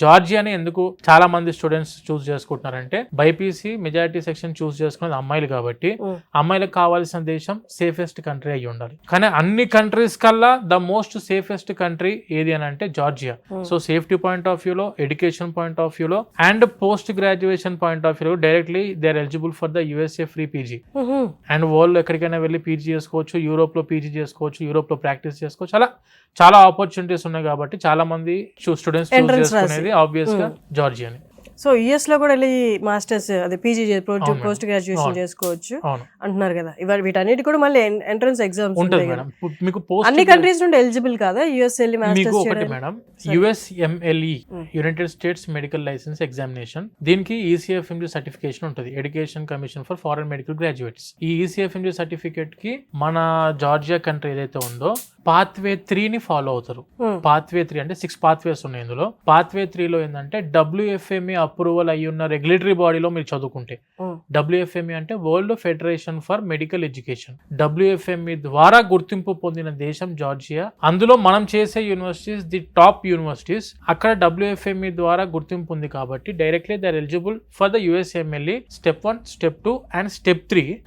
జార్జియాని ఎందుకు చాలా మంది స్టూడెంట్స్ చూస్ చేసుకుంటున్నారంటే బైపీసీ మెజారిటీ సెక్షన్ చూస్ చేసుకునేది అమ్మాయిలు కాబట్టి అమ్మాయిలకు కావాల్సిన దేశం సేఫెస్ట్ కంట్రీ అయ్యి ఉండాలి. కానీ అన్ని కంట్రీస్ కల్లా ద మోస్ట్ సేఫెస్ట్ కంట్రీ ఏది అని అంటే Georgia. So safety point of వ్యూలో, ఎడ్యుకేషన్ పాయింట్ ఆఫ్ వ్యూలో and post graduation point of వ్యూలో directly they are eligible for the USA free PG. And world ఎక్కడికైనా వెళ్ళి పీజీ చేసుకోవచ్చు, యూరోప్ లో పీజీ చేసుకోవచ్చు, యూరోప్ లో ప్రాక్టీస్ చేసుకోవచ్చు. అలా చాలా ఆపర్చునిటీస్ ఉన్నాయి కాబట్టి చాలా మంది స్టూడెంట్స్ చూస్ చేసుకునేది ఆబ్వియస్ గా జార్జియాని. సో యుఎస్ లో కూడా వెళ్ళి మాస్టర్స్ అదే పీజీ పోస్ట్ గ్రాడ్యుయేషన్ చేసుకోవచ్చు అంటున్నారు కదా. ఇవాళ వీటన్నిటి కూడా మళ్ళీ ఎంట్రన్స్ ఎగ్జామ్స్ ఉంటుంది మేడం. మీకు అన్ని కంట్రీస్ నుండి ఎలిజిబుల్ కాదా యుఎస్ వెళ్ళి మాస్టర్స్ ఒకటి madam, USMLE United states medical licence examination. దీనికి ఈసీఎఫ్ఎంజీ సర్టిఫికేషన్ ఉంటుంది, education commission for foreign medical graduates. ఈ ఈసీఎఫ్ఎంజీ సర్టిఫికేట్ కి మన జార్జియా కంట్రీ ఏదైతే ఉందో పాత్వే 3 ఫాలో అవుతారు. పాత్వే 3 అంటే 6 పాత్వేస్ ఉన్నాయి ఇందులో. పాత్వే 3లో ఏంటంటే WFME అప్రూవల్ అయ్యి ఉన్న రెగ్యులేటరీ బాడీలో మీరు చదువుకుంటే, WFME అంటే world federation for medical education, WFME ద్వారా గుర్తింపు పొందిన దేశం జార్జియా. అందులో మనం చేసే యూనివర్సిటీస్ ది టాప్ యూనివర్సిటీస్. అక్కడ WFME ద్వారా గుర్తింపు ఉంది కాబట్టి directly they are eligible for the USMLE step 1, step 2 and step 3.